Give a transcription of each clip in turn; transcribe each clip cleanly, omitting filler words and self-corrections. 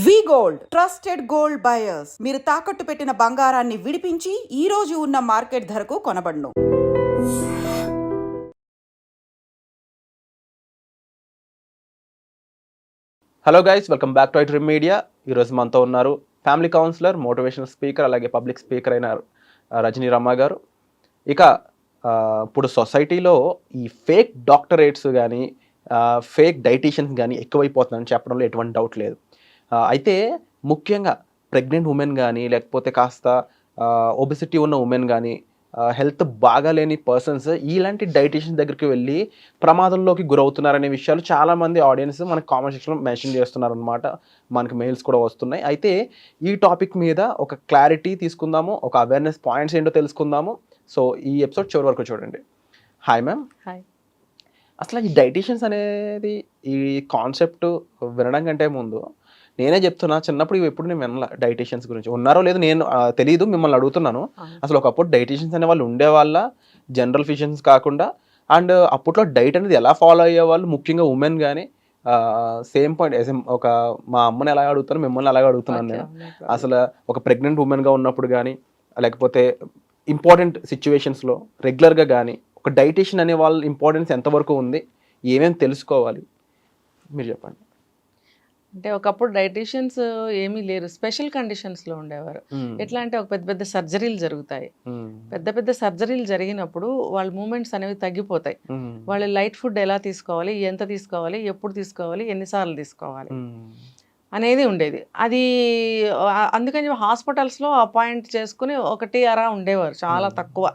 వి gold trusted gold buyers మీరు తాకట్టు పెట్టిన బంగారాన్ని విడిపించి ఈ రోజు ఉన్న మార్కెట్ ధరకు కొనబడును. Hello guys, welcome back to iDream media. ఈరోజు మనతో ఉన్నారు ఫ్యామిలీ కౌన్సిలర్, మోటివేషనల్ స్పీకర్, అలాగే పబ్లిక్ స్పీకర్ అయిన రజనీ రమ్మ గారు. ఇక ఇప్పుడు సొసైటీలో ఈ ఫేక్ డాక్టరేట్స్ కానీ ఫేక్ డైటీషియన్స్ కానీ ఎక్కువైపోతుందని చెప్పడంలో ఎటువంటి డౌట్ లేదు. అయితే ముఖ్యంగా ప్రెగ్నెంట్ ఉమెన్ కానీ, లేకపోతే కాస్త ఒబెసిటీ ఉన్న ఉమెన్ కానీ, హెల్త్ బాగాలేని పర్సన్స్ ఇలాంటి డైటీషియన్స్ దగ్గరికి వెళ్ళి ప్రమాదంలోకి గురవుతున్నారనే విషయాలు చాలామంది ఆడియన్స్ మనకి కామెంట్ సెక్షన్లో మెన్షన్ చేస్తున్నారు అనమాట. మనకి మెయిల్స్ కూడా వస్తున్నాయి. అయితే ఈ టాపిక్ మీద ఒక క్లారిటీ తీసుకుందాము, ఒక అవేర్నెస్ పాయింట్స్ ఏంటో తెలుసుకుందాము. సో ఈ ఎపిసోడ్ చివరి వరకు చూడండి. Hi ma'am. హాయ్. అసలు ఈ డైటీషియన్స్ అనేది ఈ కాన్సెప్ట్ వినడం కంటే ముందు నేనే చెప్తున్నా, చిన్నప్పుడు ఎప్పుడు నేను వినలా డైటీషియన్స్ గురించి. ఉన్నారో లేదో నేను తెలియదు, మిమ్మల్ని అడుగుతున్నాను. అసలు ఒకప్పుడు డైటీషియన్స్ అనే వాళ్ళు ఉండేవాళ్ళ, జనరల్ ఫిజిషియన్స్ కాకుండా? అండ్ అప్పట్లో డైట్ అనేది ఎలా ఫాలో అయ్యేవాళ్ళు, ముఖ్యంగా ఉమెన్ కానీ? సేమ్ పాయింట్, ఒక మా అమ్మని ఎలా అడుగుతాను, మిమ్మల్ని అలాగే అడుగుతున్నాను నేను. అసలు ఒక ప్రెగ్నెంట్ ఉమెన్గా ఉన్నప్పుడు కానీ, లేకపోతే ఇంపార్టెంట్ సిచ్యువేషన్స్లో రెగ్యులర్గా కానీ ఒక డైటీషియన్ అనే వాళ్ళ ఇంపార్టెన్స్ ఎంతవరకు ఉంది, ఏమేమి తెలుసుకోవాలి, మీరు చెప్పండి. అంటే ఒకప్పుడు డైటీషియన్స్ ఏమీ లేరు, స్పెషల్ కండిషన్స్లో ఉండేవారు. ఎట్లా అంటే ఒక పెద్ద పెద్ద సర్జరీలు జరుగుతాయి. పెద్ద పెద్ద సర్జరీలు జరిగినప్పుడు వాళ్ళ మూమెంట్స్ అనేవి తగ్గిపోతాయి. వాళ్ళు లైట్ ఫుడ్ ఎలా తీసుకోవాలి, ఎంత తీసుకోవాలి, ఎప్పుడు తీసుకోవాలి, ఎన్నిసార్లు తీసుకోవాలి అనేది ఉండేది. అది అందుకని హాస్పిటల్స్లో అపాయింట్ చేసుకుని ఒకటి అరా ఉండేవారు, చాలా తక్కువ.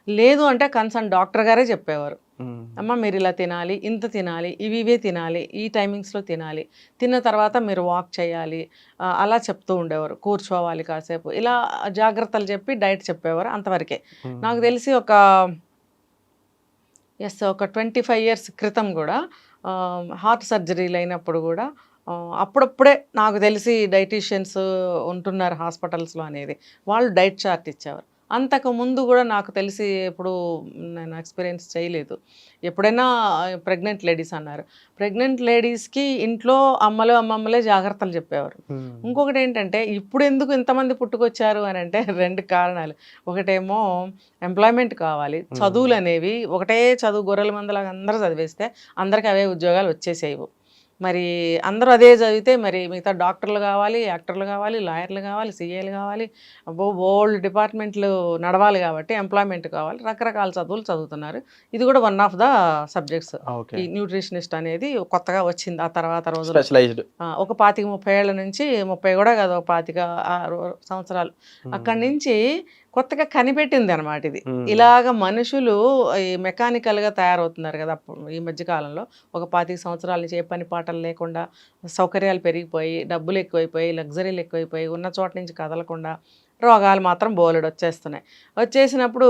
లేదు అంటే కన్సర్న్ డాక్టర్ గారే చెప్పేవారు, అమ్మ మీరు ఇలా తినాలి, ఇంత తినాలి, ఇవే తినాలి, ఈ టైమింగ్స్లో తినాలి, తిన్న తర్వాత మీరు వాక్ చేయాలి, అలా చెప్తూ ఉండేవారు. కూర్చోవాలి కాసేపు, ఇలా జాగ్రత్తలు చెప్పి డైట్ చెప్పేవారు. అంతవరకే నాకు తెలిసి ఒక 25 years క్రితం కూడా హార్ట్ సర్జరీలు అయినప్పుడు కూడా అప్పుడప్పుడే నాకు తెలిసి డైటీషియన్స్ ఉంటున్నారు హాస్పిటల్స్లో అనేది, వాళ్ళు డైట్ చార్ట్ ఇచ్చేవారు. అంతకు ముందు కూడా నాకు తెలిసి ఎప్పుడు నేను ఎక్స్పీరియన్స్ చేయలేదు. ఎప్పుడైనా ప్రెగ్నెంట్ లేడీస్ అన్నారు, ప్రెగ్నెంట్ లేడీస్కి ఇంట్లో అమ్మలు అమ్మమ్మలే జాగ్రత్తలు చెప్పేవారు. ఇంకొకటి ఏంటంటే ఇప్పుడు ఎందుకు ఇంతమంది పుట్టుకొచ్చారు అని అంటే 2 కారణాలు. ఒకటేమో ఎంప్లాయ్మెంట్ కావాలి, చదువులు అనేవి ఒకటే చదువు గొర్రెల మందలాగా అందరూ చదివేస్తే అందరికీ అవే ఉద్యోగాలు వచ్చేసేవు. మరి అందరూ అదే చదివితే మరి మిగతా డాక్టర్లు కావాలి, యాక్టర్లు కావాలి, లాయర్లు కావాలి, సీఏలు కావాలి, ఓల్డ్ డిపార్ట్మెంట్లు నడవాలి, కాబట్టి ఎంప్లాయ్మెంట్ కావాలి, రకరకాల చదువులు చదువుతున్నారు. ఇది కూడా వన్ ఆఫ్ ద సబ్జెక్ట్స్. ఈ న్యూట్రిషనిస్ట్ అనేది కొత్తగా వచ్చింది ఆ తర్వాత రోజు, ఒక 25-30 ఏళ్ల నుంచి, 30 కూడా కాదు, ఒక 25 సంవత్సరాలు అక్కడి నుంచి కొత్తగా కనిపెట్టింది అనమాట ఇది. ఇలాగ మనుషులు ఈ మెకానికల్గా తయారవుతున్నారు కదా ఈ మధ్యకాలంలో. ఒక 25 సంవత్సరాల నుంచి ఏ పని పాటలు లేకుండా, సౌకర్యాలు పెరిగిపోయి, డబ్బులు ఎక్కువైపోయి, లగ్జరీలు ఎక్కువైపోయి, ఉన్న చోట నుంచి కదలకుండా రోగాలు మాత్రం బోలెడు వచ్చేస్తున్నాయి. వచ్చేసినప్పుడు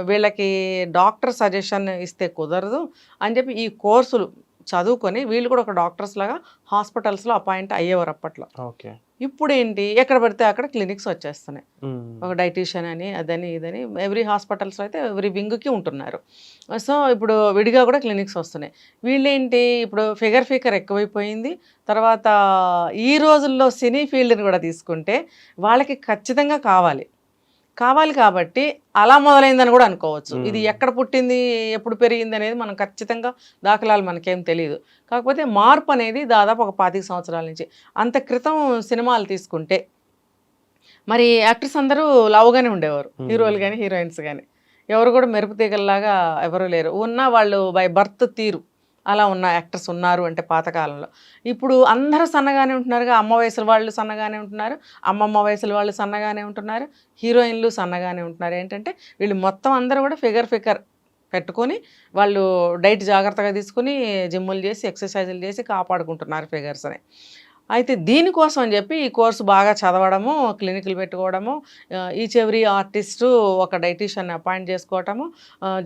వీళ్ళకి డాక్టర్ సజెషన్ ఇస్తే కుదరదు అని చెప్పి ఈ కోర్సులు చదువుకొని వీళ్ళు కూడా ఒక డాక్టర్స్ లాగా హాస్పిటల్స్లో అపాయింట్ అయ్యేవారు అప్పట్లో. ఓకే. ఇప్పుడు ఏంటి, ఎక్కడ పడితే అక్కడ క్లినిక్స్ వచ్చేస్తున్నాయి. ఒక డైటీషియన్ అని, అదని ఇదని, ఎవ్రీ హాస్పిటల్స్లో అయితే ఎవ్రీ వింగ్కి ఉంటున్నారు. సో ఇప్పుడు విడిగా కూడా క్లినిక్స్ వస్తున్నాయి. వీళ్ళేంటి, ఇప్పుడు ఫిగర్ ఎక్కువైపోయింది. తర్వాత ఈ రోజుల్లో సినీ ఫీల్డ్ని కూడా తీసుకుంటే వాళ్ళకి ఖచ్చితంగా కావాలి కాబట్టి అలా మొదలైందని కూడా అనుకోవచ్చు. ఇది ఎక్కడ పుట్టింది, ఎప్పుడు పెరిగింది అనేది మనం ఖచ్చితంగా దాఖలాలు మనకేం తెలియదు. కాకపోతే మార్పు అనేది దాదాపు ఒక 25 సంవత్సరాల నుంచి. అంత క్రితం సినిమాలు తీసుకుంటే మరి యాక్టర్స్ అందరూ లావుగానే ఉండేవారు, హీరోలు కానీ హీరోయిన్స్ కానీ. ఎవరు కూడా మెరుపు తీగల్లాగా ఎవరు లేరు. ఉన్న వాళ్ళు బై బర్త్ తీరు అలా ఉన్న యాక్టర్స్ ఉన్నారు అంటే పాతకాలంలో. ఇప్పుడు అందరూ సన్నగానే ఉంటున్నారుగా, అమ్మ వయసుల వాళ్ళు సన్నగానే ఉంటున్నారు, అమ్మమ్మ వయసుల వాళ్ళు సన్నగానే ఉంటున్నారు, హీరోయిన్లు సన్నగానే ఉంటున్నారు. ఏంటంటే వీళ్ళు మొత్తం అందరూ కూడా ఫిగర్ పెట్టుకొని వాళ్ళు డైట్ జాగ్రత్తగా తీసుకుని జిమ్ములు చేసి ఎక్సర్సైజులు చేసి కాపాడుకుంటున్నారు ఫిగర్స్ అని. అయితే దీనికోసం అని చెప్పి ఈ కోర్సు బాగా చదవడము, క్లినిక్లు పెట్టుకోవడము, ఈచ్ ఎవ్రీ ఆర్టిస్టు ఒక డైటీషియన్ అపాయింట్ చేసుకోవటము,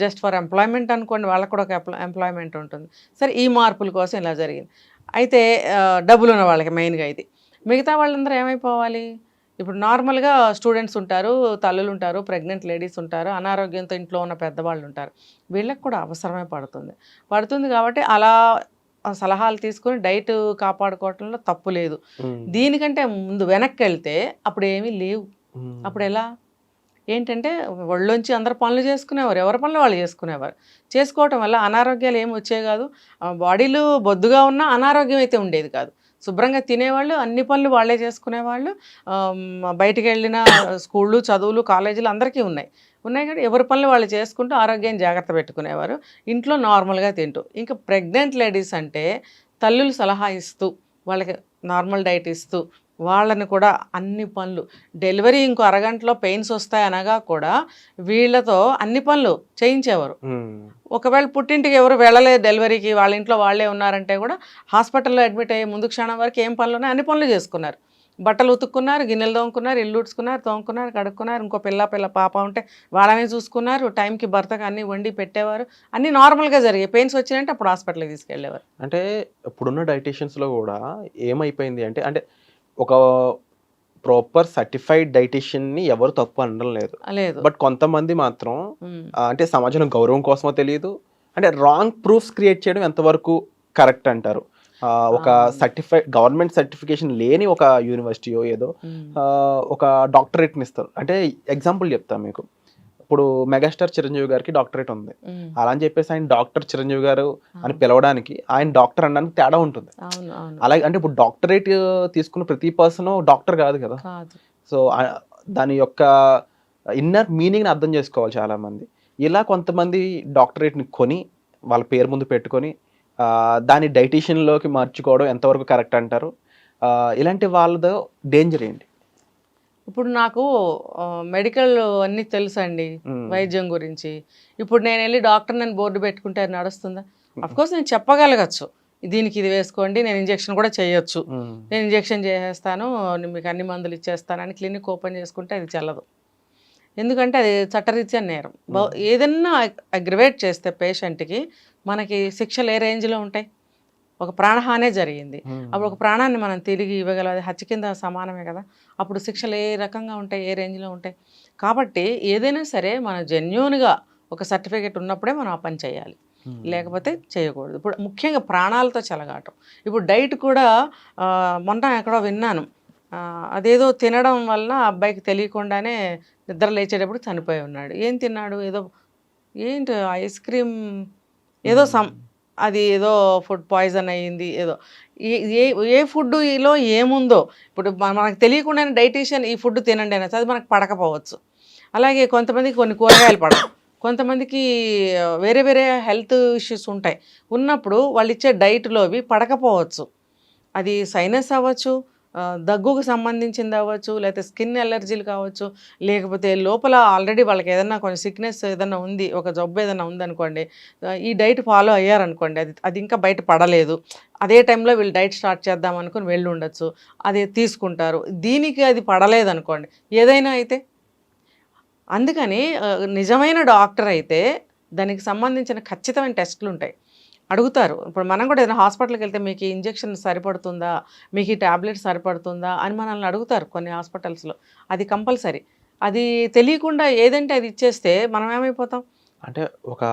జస్ట్ ఫర్ ఎంప్లాయ్మెంట్ అనుకోండి, వాళ్ళకు కూడా ఒక ఎంప్లాయ్మెంట్ ఉంటుంది. సరే, ఈ మార్పుల కోసం ఇలా జరిగింది. అయితే డబ్బులు ఉన్న వాళ్ళకి మెయిన్గా ఇది. మిగతా వాళ్ళందరూ ఏమైపోవాలి, ఇప్పుడు నార్మల్గా స్టూడెంట్స్ ఉంటారు, తల్లులు ఉంటారు, ప్రెగ్నెంట్ లేడీస్ ఉంటారు, అనారోగ్యంతో ఇంట్లో ఉన్న పెద్దవాళ్ళు ఉంటారు. వీళ్ళకి కూడా అవసరమే పడుతుంది కాబట్టి అలా సలహాలు తీసుకొని డైట్ కాపాడుకోవటంలో తప్పు లేదు. ఉమ్, దీనికంటే ముందు వెనక్కి వెళ్తే అప్పుడు ఏమీ లేవు. ఉమ్, అప్పుడు ఎలా ఏంటంటే ఒళ్ళొంచి అందరు పనులు చేసుకునేవారు, ఎవరి పనులు వాళ్ళు చేసుకునేవారు. చేసుకోవటం వల్ల అనారోగ్యాలు ఏమి వచ్చేవి కాదు. బాడీలు బొద్దుగా ఉన్నా అనారోగ్యం అయితే ఉండేది కాదు. శుభ్రంగా తినేవాళ్ళు, అన్ని పనులు వాళ్ళే చేసుకునేవాళ్ళు. బయటికి వెళ్ళిన స్కూళ్ళు, చదువులు, కాలేజీలు అందరికీ ఉన్నాయి కానీ ఎవరి పనులు వాళ్ళు చేసుకుంటూ ఆరోగ్యాన్ని జాగ్రత్త పెట్టుకునేవారు. ఇంట్లో నార్మల్గా తింటూ. ఇంకా ప్రెగ్నెంట్ లేడీస్ అంటే తల్లులు సలహా ఇస్తూ వాళ్ళకి నార్మల్ డైట్ ఇస్తూ వాళ్ళని కూడా అన్ని పనులు, డెలివరీ ఇంకో అరగంటలో పెయిన్స్ వస్తాయి అనగా కూడా వీళ్ళతో అన్ని పనులు చేయించేవారు. ఉమ్, ఒకవేళ పుట్టింటికి ఎవరు వెళ్ళలేదు డెలివరీకి, వాళ్ళ ఇంట్లో వాళ్ళే ఉన్నారంటే కూడా హాస్పిటల్లో అడ్మిట్ అయ్యే ముందు క్షణం వరకు ఏం పనులు ఉన్నాయి అన్ని పనులు చేసుకున్నారు. బట్టలు ఉతుక్కున్నారు, గిన్నెలు తోముకున్నారు, ఇల్లు ఉడ్చుకున్నారు, తోముకున్నారు, కడుక్కున్నారు. ఇంకో పిల్ల పాప ఉంటే వాళ్ళని చూసుకున్నారు. టైంకి భర్తకు అన్నీ వండి పెట్టేవారు. అన్నీ నార్మల్గా జరిగాయి. పెయిన్స్ వచ్చినాయంటే అప్పుడు హాస్పిటల్కి తీసుకెళ్ళేవారు. అంటే ఇప్పుడున్న డైటీషియన్స్లో కూడా ఏమైపోయింది అంటే అంటే ఒక ప్రాపర్ సర్టిఫైడ్ డైటీషియన్ని ఎవరు తప్పు అనడం లేదు. లేదు. బట్ కొంతమంది మాత్రం ఉమ్. అంటే సమాజంలో గౌరవం కోసమో తెలియదు, అంటే రాంగ్ ప్రూఫ్స్ క్రియేట్ చేయడం ఎంతవరకు కరెక్ట్ అంటారు? ఒక సర్టిఫైడ్ గవర్నమెంట్ సర్టిఫికేషన్ లేని ఒక యూనివర్సిటీయో ఏదో ఒక డాక్టరేట్ని ఇస్తారు. అంటే ఎగ్జాంపుల్ చెప్తాను మీకు. ఇప్పుడు మెగాస్టార్ చిరంజీవి గారికి డాక్టరేట్ ఉంది. అలా అని చెప్పేసి ఆయన డాక్టర్ చిరంజీవి గారు అని పిలవడానికి, ఆయన డాక్టర్ అనడానికి తేడా ఉంటుంది. అవును, అవును. అలాగే అంటే ఇప్పుడు డాక్టరేట్ తీసుకున్న ప్రతి పర్సన్ డాక్టర్ కాదు కదా. కాదు. సో దాని యొక్క ఇన్నర్ మీనింగ్ని అర్థం చేసుకోవాలి చాలా మంది. ఇలా కొంతమంది డాక్టరేట్ని కొని వాళ్ళ పేరు ముందు పెట్టుకొని దాన్ని డైటీషియన్లోకి మార్చుకోవడం ఎంతవరకు కరెక్ట్ అంటారు? ఇలాంటి వాళ్ళతో డేంజర్ ఏంటి? ఇప్పుడు నాకు మెడికల్ అన్నీ తెలుసండి, వైద్యం గురించి. ఇప్పుడు నేను వెళ్ళి డాక్టర్ నన్ను బోర్డు పెట్టుకుంటే అది నడుస్తుందా? అఫ్కోర్స్ నేను చెప్పగలగచ్చు, దీనికి ఇది వేసుకోండి, నేను ఇంజెక్షన్ కూడా చేయొచ్చు, నేను ఇంజెక్షన్ చేసేస్తాను, మీకు అన్ని మందులు ఇచ్చేస్తానని క్లినిక్ ఓపెన్ చేసుకుంటే అది చెల్లదు. ఎందుకంటే అది చట్టరీత్యా నేరం. ఏదన్నా అగ్రివేట్ చేస్తే పేషెంట్కి మనకి శిక్షలు ఏ రేంజ్లో ఉంటాయి? ఒక ప్రాణహానే జరిగింది, అప్పుడు ఒక ప్రాణాన్ని మనం తిరిగి ఇవ్వగలం, అది హత్య కింద సమానమే కదా. అప్పుడు శిక్షలు ఏ రకంగా ఉంటాయి, ఏ రేంజ్లో ఉంటాయి? కాబట్టి ఏదైనా సరే మనం జెన్యూన్గా ఒక సర్టిఫికేట్ ఉన్నప్పుడే మనం ఆ పని చేయాలి, లేకపోతే చేయకూడదు. ఇప్పుడు ముఖ్యంగా ప్రాణాలతో చెలగాటం. ఇప్పుడు డైట్ కూడా మొన్న ఎక్కడో విన్నాను, అదేదో తినడం వలన ఆ అబ్బాయికి తెలియకుండానే నిద్ర లేచేటప్పుడు చనిపోయి ఉన్నాడు. ఏం తిన్నాడు? ఏదో ఏంటి ఐస్ క్రీమ్ ఏదో అది ఏదో ఫుడ్ పాయిజన్ అయ్యింది ఏదో. ఏ ఏ ఫుడ్లో ఏముందో ఇప్పుడు మనకు తెలియకుండానే డైటీషియన్ ఈ ఫుడ్ తినండి అని అది మనకు పడకపోవచ్చు. అలాగే కొంతమందికి కొన్ని కూరగాయలు పడవు, కొంతమందికి వేరే వేరే హెల్త్ ఇష్యూస్ ఉంటాయి. ఉన్నప్పుడు వాళ్ళు ఇచ్చే డైట్లో అవి పడకపోవచ్చు. అది సైనస్ అవ్వచ్చు, దగ్గుకు సంబంధించింది అవ్వచ్చు, లేకపోతే స్కిన్ ఎలర్జీలు కావచ్చు, లేకపోతే లోపల ఆల్రెడీ వాళ్ళకి ఏదైనా కొంచెం సిక్నెస్ ఏదైనా ఉంది, ఒక జబ్బు ఏదైనా ఉందనుకోండి, ఈ డైట్ ఫాలో అయ్యారనుకోండి, అది ఇంకా బయట పడలేదు, అదే టైంలో వీళ్ళు డైట్ స్టార్ట్ చేద్దాం అనుకుని వెళ్ళి ఉండొచ్చు, అది తీసుకుంటారు, దీనికి అది పడలేదనుకోండి, ఏదైనా అయితే. అందుకని నిజమైన డాక్టర్ అయితే దానికి సంబంధించిన ఖచ్చితమైన టెస్టులు ఉంటాయి, అడుగుతారు. ఇప్పుడు మనం కూడా ఏదైనా హాస్పిటల్కి వెళ్తే మీకు ఈ ఇంజెక్షన్ సరిపడుతుందా, మీకు ఈ ట్యాబ్లెట్ సరిపడుతుందా అని మనల్ని అడుగుతారు కొన్ని హాస్పిటల్స్లో. అది కంపల్సరీ. అది తెలియకుండా ఏదంటే అది ఇచ్చేస్తే మనం ఏమైపోతాం? అంటే ఒక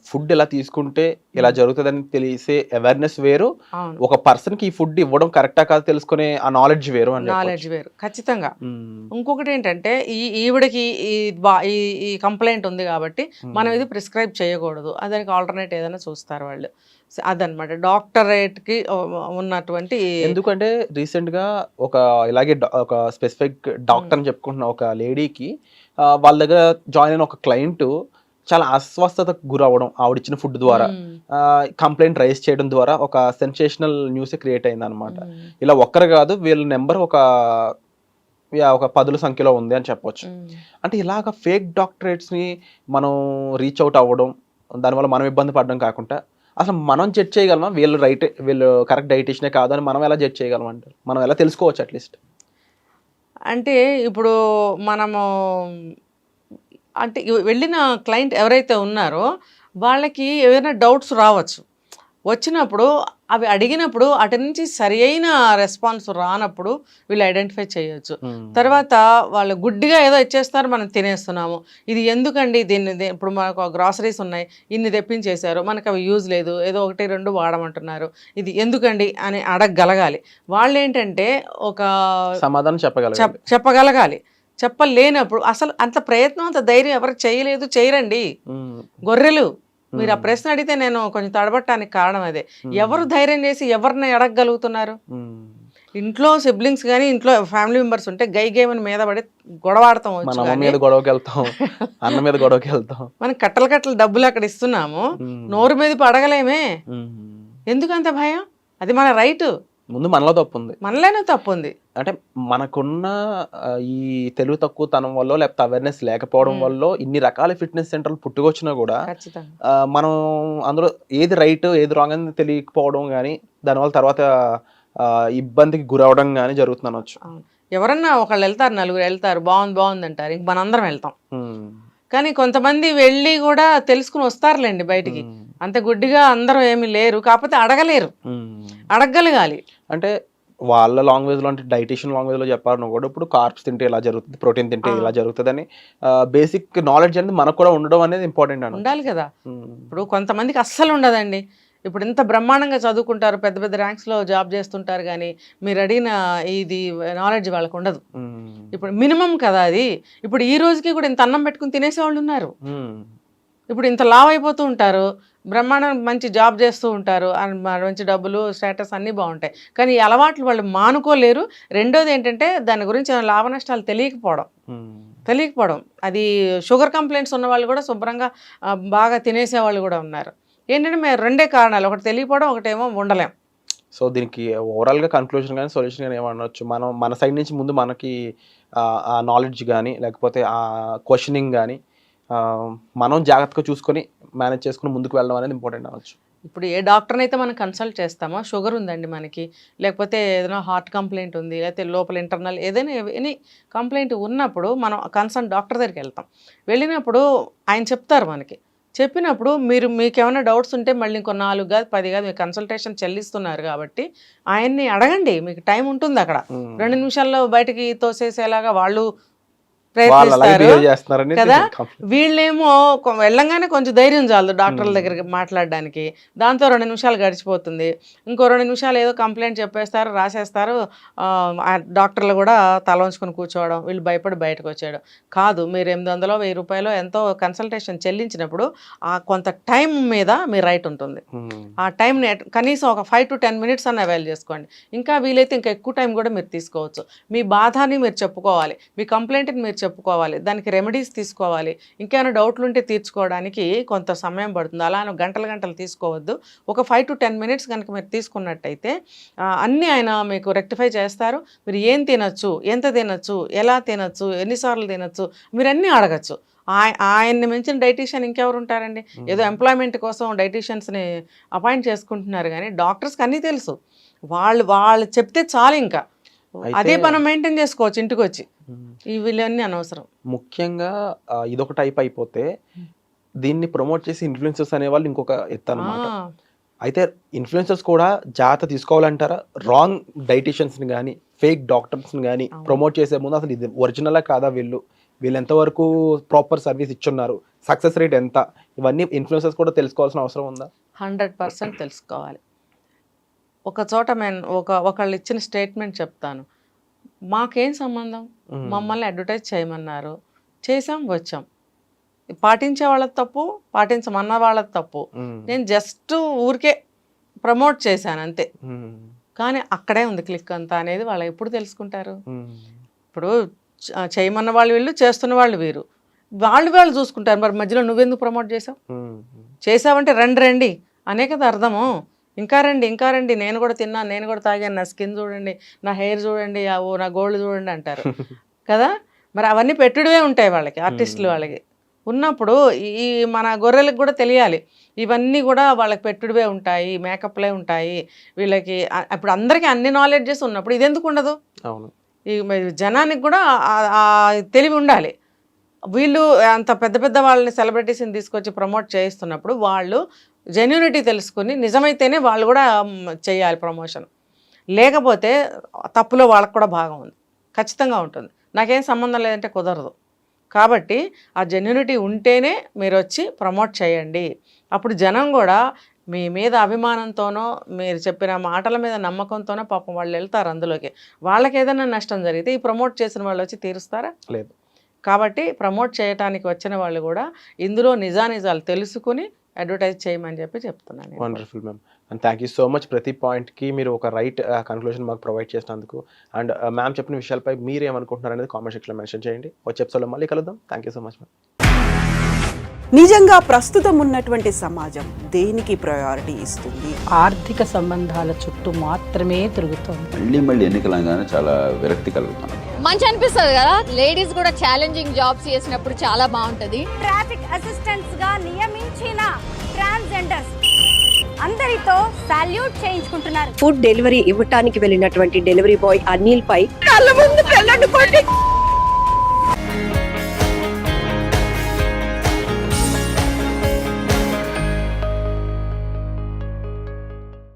ఫుడ్ ఎలా తీసుకుంటే ఇలా జరుగుతుందని తెలిసే అవేర్నెస్ వేరు, ఒక పర్సన్కి ఈ ఫుడ్ ఇవ్వడం కరెక్టా కాదు తెలుసుకునే ఆ నాలెడ్జ్ వేరు. నాలెడ్జ్ వేరు ఖచ్చితంగా. ఇంకొకటి ఏంటంటే ఈవిడకి ఈ కంప్లైంట్ ఉంది కాబట్టి మనం ఇది ప్రిస్క్రైబ్ చేయకూడదు, దానికి ఆల్టర్నేట్ ఏదైనా చూస్తారు వాళ్ళు. అదనమాట డాక్టరేట్కి ఉన్నటువంటి. ఎందుకంటే రీసెంట్గా ఇలాగే ఒక స్పెసిఫిక్ డాక్టర్ అని చెప్పుకుంటున్న ఒక లేడీకి వాళ్ళ దగ్గర జాయిన్ అయిన ఒక క్లయింట్ చాలా అస్వస్థతకు గురవడం ఆవిడిచ్చిన ఫుడ్ ద్వారా, కంప్లైంట్ రైజ్ చేయడం ద్వారా ఒక సెన్సేషనల్ న్యూస్ క్రియేట్ అయింది అనమాట. ఇలా ఒక్కరు కాదు, వీళ్ళ నెంబర్ ఒక 10ల సంఖ్యలో ఉంది అని చెప్పొచ్చు. అంటే ఇలాగ ఫేక్ డాక్టరేట్స్ని మనం రీచ్ అవుట్ అవ్వడం, దానివల్ల మనం ఇబ్బంది పడడం కాకుండా అసలు మనం జడ్జ్ చేయగలమా వీళ్ళు కరెక్ట్ డైటీషనే కాదు అని మనం ఎలా జడ్జ్ చేయగలం అంటారు? మనం ఎలా తెలుసుకోవచ్చు అట్లీస్ట్? అంటే ఇప్పుడు మనము అంటే వెళ్ళిన క్లయింట్ ఎవరైతే ఉన్నారో వాళ్ళకి ఏమైనా డౌట్స్ రావచ్చు. వచ్చినప్పుడు అవి అడిగినప్పుడు అటు నుంచి సరి అయిన రెస్పాన్స్ రానప్పుడు వీళ్ళు ఐడెంటిఫై చేయొచ్చు. తర్వాత వాళ్ళు గుడ్డిగా ఏదో ఇచ్చేస్తారు, మనం తినేస్తున్నాము. ఇది ఎందుకండి ఇప్పుడు మనకు గ్రాసరీస్ ఉన్నాయి, ఇన్ని తెప్పించేశారు, మనకు అవి యూజ్ లేదు, ఏదో 1-2 వాడమంటున్నారు, ఇది ఎందుకండి అని అడగగలగాలి. వాళ్ళు ఏంటంటే ఒక సమాధానం చెప్పగలగాలి. చెప్పలేనప్పుడు అసలు అంత ప్రయత్నం అంత ధైర్యం ఎవరు చేయరండి. గొర్రెలు మీరు ఆ ప్రశ్న అడిగితే నేను కొంచెం తడబట్టడానికి కారణం అదే. ఎవరు ధైర్యం చేసి ఎవరిని అడగగలుగుతున్నారు? ఇంట్లో సిబ్లింగ్స్ కానీ ఇంట్లో ఫ్యామిలీ మెంబర్స్ ఉంటే గైమని మీద పడి గొడవాడతాం, మనం కట్టలు డబ్బులు అక్కడ ఇస్తున్నాము, నోరు మీద అడగలేమే. ఎందుకంత భయం? అది మన రైట్. ముందు మనలోనే తప్పు ఉంది. అంటే మనకున్న ఈ తెలివి తక్కువ తనం వల్ల లేకపోతే అవేర్నెస్ లేకపోవడం వల్ల ఇన్ని రకాల ఫిట్నెస్ సెంటర్లు పుట్టుకొచ్చినా కూడా మనం అందులో ఏది రైట్ ఏది రాంగ్ అని తెలియకపోవడం కానీ దానివల్ల తర్వాత ఇబ్బందికి గురవడం కానీ జరుగుతుంది అనొచ్చు. ఎవరన్నా ఒకళ్ళు వెళ్తారు, నలుగురు వెళ్తారు, బాగుంది అంటారు, ఇంక మనందరం వెళ్తాం. కానీ కొంతమంది వెళ్ళి కూడా తెలుసుకుని వస్తారులేండి బయటికి. అంత గుడ్డిగా అందరూ ఏమీ లేరు, కాకపోతే అడగలేరు, అడగగలగాలి. అంటే వాళ్ళ లాంగ్వేజ్ లో, అంటే డైటీషియన్ లాంగ్వేజ్ లో చెప్పాలన్నా కూడా ఇప్పుడు కార్బ్స్ తింటే ఇలా జరుగుతుంది, ప్రోటీన్ తింటే ఇలా జరుగుతుంది అని బేసిక్ నాలెడ్జ్ అనేది మనకు కూడా ఉండడం అనేది ఇంపార్టెంట్ అని ఉండాలి కదా. ఇప్పుడు కొంతమందికి అస్సలు ఉండదండి. ఇప్పుడు ఇంత బ్రహ్మాండంగా చదువుకుంటారు, పెద్ద పెద్ద ర్యాంక్స్లో జాబ్ చేస్తుంటారు, కానీ మీరు అడిగిన ఇది నాలెడ్జ్ వాళ్ళకు ఉండదు. ఇప్పుడు మినిమం కదా అది. ఇప్పుడు ఈ రోజుకి కూడా ఇంత అన్నం పెట్టుకుని తినేసేవాళ్ళు ఉన్నారు. ఇప్పుడు ఇంత లావ్ అయిపోతూ ఉంటారు, బ్రహ్మాండం మంచి జాబ్ చేస్తూ ఉంటారు, మంచి డబ్బులు స్టేటస్ అన్నీ బాగుంటాయి, కానీ ఈ అలవాట్లు వాళ్ళు మానుకోలేరు. రెండోది ఏంటంటే దాని గురించి లాభ నష్టాలు తెలియకపోవడం. అది షుగర్ కంప్లైంట్స్ ఉన్న వాళ్ళు కూడా శుభ్రంగా బాగా తినేసేవాళ్ళు కూడా ఉన్నారు. ఏంటంటే మేము రెండే కారణాలు, ఒకటి తెలియకపోవడం, ఒకటేమో ఉండలేం. సో దీనికి ఓవరాల్గా కన్క్లూజన్ కానీ సొల్యూషన్ కానీ ఏమనొచ్చు? మన సైడ్ నుంచి ముందు మనకి ఆ నాలెడ్జ్ కానీ లేకపోతే ఆ క్వశ్చనింగ్ కానీ మనం జాగ్రత్తగా చూసుకొని మేనేజ్ చేసుకుని ముందుకు వెళ్ళడం అనేది ఇంపార్టెంట్ అవ్వచ్చు. ఇప్పుడు ఏ డాక్టర్ని అయితే మనం కన్సల్ట్ చేస్తామో, షుగర్ ఉందండి మనకి, లేకపోతే ఏదైనా హార్ట్ కంప్లైంట్ ఉంది, లేకపోతే లోపల ఇంటర్నల్ ఏదైనా ఎనీ కంప్లైంట్ ఉన్నప్పుడు మనం కన్సల్ట్ డాక్టర్ దగ్గరికి వెళ్తాం. వెళ్ళినప్పుడు ఆయన చెప్తారు మనకి. చెప్పినప్పుడు మీకు ఏమైనా డౌట్స్ ఉంటే మళ్ళీ ఇంకో 4 కాదు 10 కాదు మీరు కన్సల్టేషన్ చెల్లిస్తున్నారు కాబట్టి ఆయన్ని అడగండి, మీకు టైం ఉంటుంది. అక్కడ 2 నిమిషాల్లో బయటికి తోసేసేలాగా వాళ్ళు ప్రయత్నిస్తారు కదా. వీళ్ళేమో వెళ్ళంగానే కొంచెం ధైర్యం చాలదు డాక్టర్ల దగ్గరికి మాట్లాడడానికి, దాంతో 2 నిమిషాలు గడిచిపోతుంది. ఇంకో 2 నిమిషాలు ఏదో కంప్లైంట్ చెప్పేస్తారు, రాసేస్తారు. డాక్టర్లు కూడా తల వంచుకొని కూర్చోవడం, వీళ్ళు భయపడి బయటకు వచ్చాడు. కాదు, మీరు 800 1000 రూపాయలు ఎంతో కన్సల్టేషన్ చెల్లించినప్పుడు ఆ కొంత టైం మీద మీ రైట్ ఉంటుంది. ఆ టైంని కనీసం ఒక 5 to 10 minutes అని అవైల్ చేసుకోండి. ఇంకా వీలైతే ఇంకా ఎక్కువ టైం కూడా మీరు తీసుకోవచ్చు. మీ బాధని మీరు చెప్పుకోవాలి, మీ కంప్లైంట్ని మీరు చెప్పుకోవాలి, దానికి రెమెడీస్ తీసుకోవాలి, ఇంకేమైనా డౌట్లు ఉంటే తీర్చుకోవడానికి కొంత సమయం పడుతుంది. అలా గంటలు తీసుకోవద్దు. ఒక 5 to 10 minutes కనుక మీరు తీసుకున్నట్టయితే అన్నీ ఆయన మీకు రెక్టిఫై చేస్తారు. మీరు ఏం తినచ్చు, ఎంత తినచ్చు, ఎలా తినచ్చు, ఎన్నిసార్లు తినచ్చు, మీరు అన్నీ అడగచ్చు. ఆయన్ని మించిన డైటీషియన్ ఇంకెవరు ఉంటారండి? ఏదో ఎంప్లాయ్మెంట్ కోసం డైటీషియన్స్ని అపాయింట్ చేసుకుంటున్నారు, కానీ డాక్టర్స్కి అన్నీ తెలుసు. వాళ్ళు చెప్తే చాలు, ఇంకా అదే మనం మెయింటైన్ చేసుకోవచ్చు ఇంటికి వచ్చి. వీళ్ళన్నీ అనవసరం. ముఖ్యంగా ఇదొక టైప్ అయిపోతే దీన్ని ప్రమోట్ చేసి ఇన్ఫ్లుయెన్సర్స్ అనేవాళ్ళు ఇంకొక ఎత్తు అన్నమాట. అయితే ఇన్ఫ్లుయెన్సర్స్ కూడా జాగ్రత్త తీసుకోవాలంటారా? రాంగ్ డైటీషియన్స్ని కానీ ఫేక్ డాక్టర్స్ని కానీ ప్రమోట్ చేసే ముందు అసలు ఇది ఒరిజినలా కాదా, వీళ్ళు ఎంతవరకు ప్రాపర్ సర్వీస్ ఇచ్చున్నారు, సక్సెస్ రేట్ ఎంత, ఇవన్నీ ఇన్ఫ్లుయెన్సర్స్ కూడా తెలుసుకోవాల్సిన అవసరం ఉందా? 100% తెలుసుకోవాలి. ఒక చోట ఒకళ్ళు ఇచ్చిన స్టేట్మెంట్ చెప్తాను. మాకేం సంబంధం, మమ్మల్ని అడ్వర్టైజ్ చేయమన్నారు, చేసాం, వచ్చాం. పాటించే వాళ్ళది తప్పు, పాటించమన్న వాళ్ళది తప్పు. నేను జస్ట్ ఊరికే ప్రమోట్ చేశాను అంతే. కానీ అక్కడే ఉంది క్లిక్ అంతా అనేది వాళ్ళు ఎప్పుడు తెలుసుకుంటారు? ఇప్పుడు చేయమన్న వాళ్ళు వీళ్ళు, చేస్తున్న వాళ్ళు వీరు, వాళ్ళు చూసుకుంటారు. మరి మధ్యలో నువ్వెందుకు ప్రమోట్ చేసావంటే రండి అనే కదా అర్థము. ఇంకా రండి, నేను కూడా తిన్నాను, నేను కూడా తాగాను, నా స్కిన్ చూడండి, నా హెయిర్ చూడండి, నా గోల్డ్ చూడండి అంటారు కదా. మరి అవన్నీ పెట్టుడువే ఉంటాయి వాళ్ళకి, ఆర్టిస్టులు వాళ్ళకి ఉన్నప్పుడు. ఈ మన గొర్రెలకు కూడా తెలియాలి, ఇవన్నీ కూడా వాళ్ళకి పెట్టుడువే ఉంటాయి, మేకప్లే ఉంటాయి వీళ్ళకి. ఇప్పుడు అందరికీ అన్ని నాలెడ్జెస్ ఉన్నప్పుడు ఇది ఎందుకు ఉండదు? ఈ జనానికి కూడా తెలివి ఉండాలి. వీళ్ళు అంత పెద్ద వాళ్ళని సెలబ్రిటీస్ని తీసుకొచ్చి ప్రమోట్ చేయిస్తున్నప్పుడు వాళ్ళు జెన్యూనిటీ తెలుసుకుని నిజమైతేనే వాళ్ళు కూడా చేయాలి ప్రమోషన్. లేకపోతే తప్పులో వాళ్ళకు కూడా భాగం ఉంది, ఖచ్చితంగా ఉంటుంది. నాకేం సంబంధం లేదంటే కుదరదు. కాబట్టి ఆ జెన్యూనిటీ ఉంటేనే మీరు వచ్చి ప్రమోట్ చేయండి. అప్పుడు జనం కూడా మీ మీద అభిమానంతోనో మీరు చెప్పిన మాటల మీద నమ్మకంతోనో పాపం వాళ్ళు వెళ్తారు అందులోకి. వాళ్ళకి ఏదైనా నష్టం జరిగితే ఈ ప్రమోట్ చేసిన వాళ్ళు వచ్చి తీరుస్తారా? లేదు. కాబట్టి ప్రమోట్ చేయడానికి వచ్చిన వాళ్ళు కూడా ఇందులో నిజానిజాలు తెలుసుకుని అడ్వర్టైజ్ చేయమని చెప్తున్నాను. Wonderful ma'am, and thank you so much. ప్రతి పాయింట్కి మీరు ఒక రైట్ కన్క్లూజన్ మాకు ప్రొవైడ్ చేసినందుకు. అండ్ మ్యామ్ చెప్పిన విషయాలపై మీరు ఏమనుకుంటున్నారు అనేది కామెంట్ సెక్షన్లో మెన్షన్ చేయండి. వచ్చే ఎపిసోడ్లో మళ్ళీ కలుద్దాం. Thank you so much ma'am. నిజంగా ప్రస్తుతం ఉన్నటువంటి సమాజం దేనికి ప్రయారిటీ ఇస్తుంది? ఆర్థిక సంబంధాల చుట్టూ మాత్రమే తిరుగుతోంది. మళ్ళీ ఎన్నికలంగానే చాలా విరక్తి కలుగుతున్నాం. మంచి అనిపిస్తుంది కదా, లేడీస్ కూడా ఛాలెంజింగ్ జాబ్స్ చేసినప్పుడు చాలా బాగుంటది. ట్రాఫిక్ అసిస్టెంట్స్ గా నియమించిన ట్రాన్స్జెండర్స్ అందరితో సాల్యూట్ చేయించుకుంటున్నారు. ఫుడ్ డెలివరీ ఇవ్వటానికి వెళ్ళినటువంటి డెలివరీ బాయ్ అనిల్ పై కళ్ళ ముందు